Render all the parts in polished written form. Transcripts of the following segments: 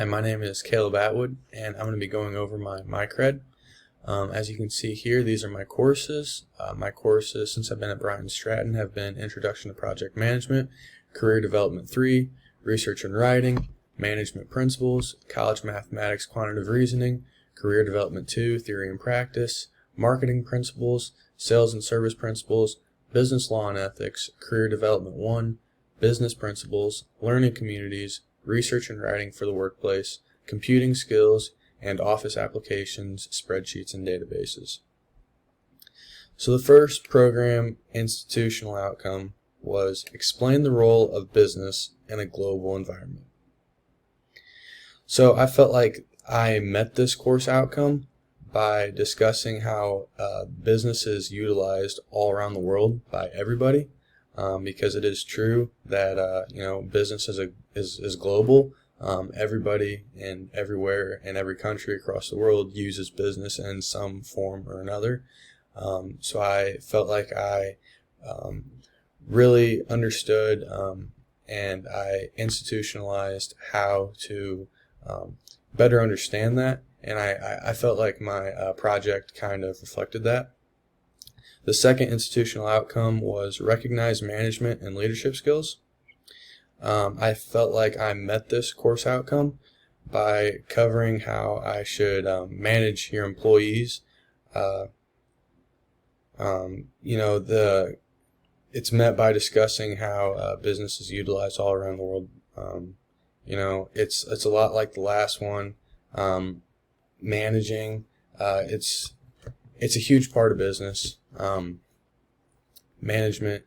Hi, my name is Caleb Atwood, and I'm going to be going over my MyCred. As you can see here, these are my courses. My courses, since I've been at Bryant Stratton, have been Introduction to Project Management, Career Development 3, Research and Writing, Management Principles, College Mathematics Quantitative Reasoning, Career Development 2, Theory and Practice, Marketing Principles, Sales and Service Principles, Business Law and Ethics, Career Development 1, Business Principles, Learning Communities, Research and Writing for the Workplace, Computing Skills, and Office Applications, Spreadsheets, and Databases. So the first program institutional outcome was explain the role of business in a global environment. So I felt like I met this course outcome by discussing how business is utilized all around the world by everybody. Because it is true that business is global. Everybody and everywhere in every country across the world uses business in some form or another. So I felt like I really understood and I institutionalized how to better understand that, and I felt like my project kind of reflected that. The second institutional outcome was recognize management and leadership skills. I felt like I met this course outcome by covering how I should manage your employees. It's met by discussing how business is utilized all around the world. It's a lot like the last one. Managing, it's a huge part of business. Management,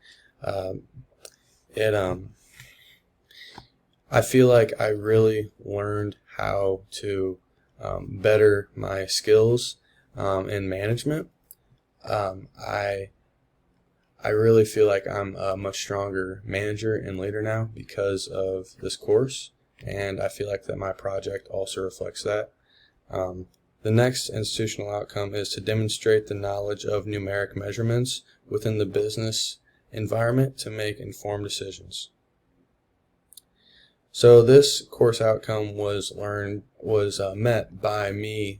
I feel like I really learned how to better my skills in management. I really feel like I'm a much stronger manager and leader now because of this course, and I feel like that my project also reflects that. The next institutional outcome is to demonstrate the knowledge of numeric measurements within the business environment to make informed decisions. So this course outcome was met by me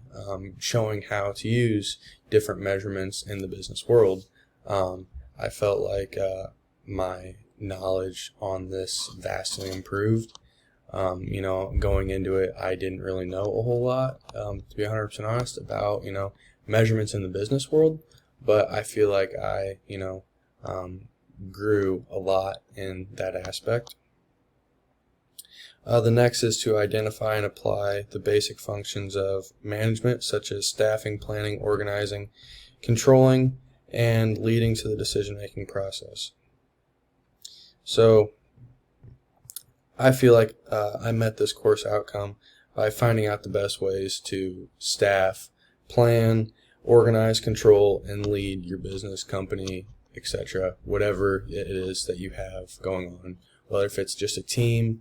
showing how to use different measurements in the business world. I felt like my knowledge on this vastly improved. Going into it, I didn't really know a whole lot, to be 100% honest, about, measurements in the business world, but I feel like I, grew a lot in that aspect. The next is to identify and apply the basic functions of management, such as staffing, planning, organizing, controlling, and leading to the decision-making process. So I feel like I met this course outcome by finding out the best ways to staff, plan, organize, control, and lead your business, company, etc., whatever it is that you have going on, whether if it's just a team.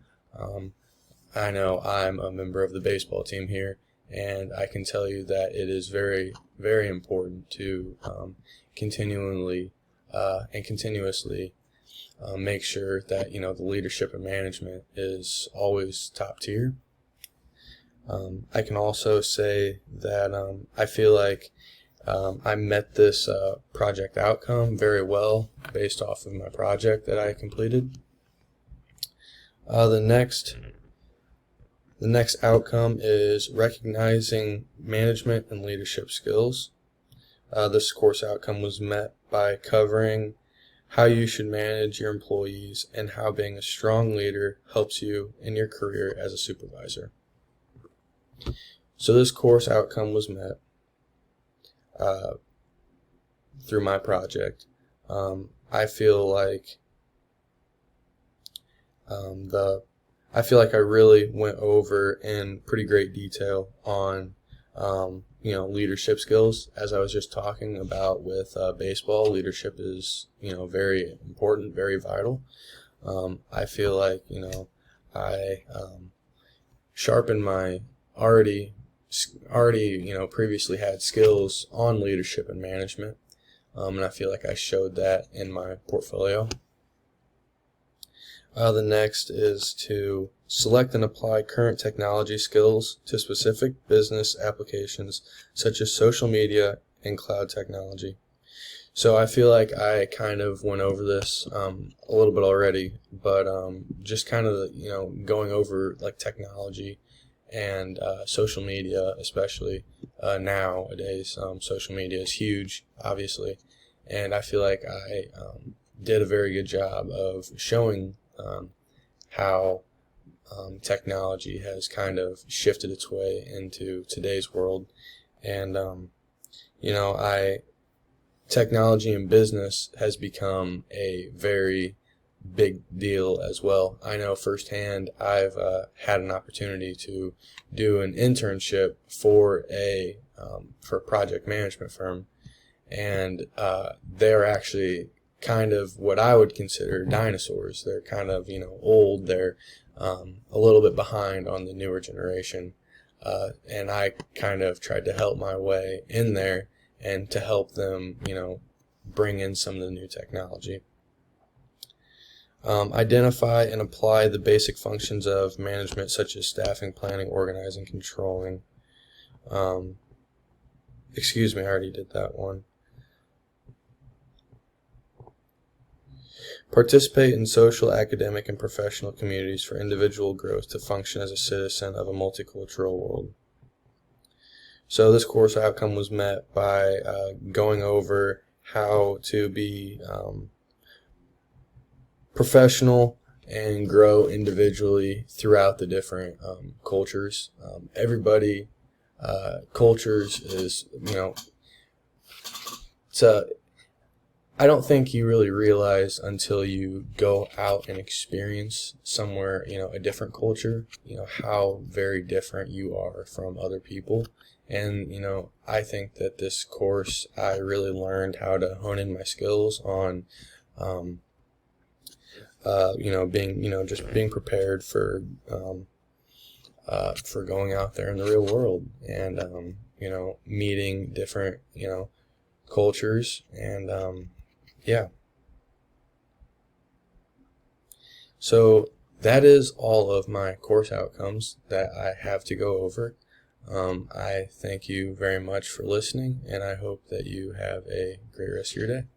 I know I'm a member of the baseball team here, and I can tell you that it is very, very important to continuously make sure that the leadership and management is always top tier. I can also say that I feel like I met this project outcome very well based off of my project that I completed. The next outcome is recognizing management and leadership skills. This course outcome was met by covering how you should manage your employees and how being a strong leader helps you in your career as a supervisor. So this course outcome was met through my project. I feel like I really went over in pretty great detail on leadership skills, as I was just talking about with baseball. Leadership is very important, very vital. I feel like I sharpened my already previously had skills on leadership and management, and I feel like I showed that in my portfolio. The next is to Select and apply current technology skills to specific business applications such as social media and cloud technology. So I feel like I kind of went over this a little bit already, but just kind of going over like technology and social media, especially nowadays. Social media is huge, obviously, and I feel like I did a very good job of showing how technology has kind of shifted its way into today's world, and technology in business has become a very big deal as well. I know firsthand. I've had an opportunity to do an internship for a project management firm, and they're actually kind of what I would consider dinosaurs. They're kind of old. They're a little bit behind on the newer generation, and I kind of tried to help my way in there and to help them, bring in some of the new technology. Identify and apply the basic functions of management such as staffing, planning, organizing, controlling. Excuse me, I already did that one. Participate in social, academic, and professional communities for individual growth to function as a citizen of a multicultural world. So this course outcome was met by going over how to be professional and grow individually throughout the different cultures. Everybody cultures is I don't think you really realize until you go out and experience somewhere, a different culture, how very different you are from other people. And, I think that this course, I really learned how to hone in my skills on, being, just being prepared for going out there in the real world and, meeting different, cultures and, yeah. So that is all of my course outcomes that I have to go over. I thank you very much for listening, and I hope that you have a great rest of your day.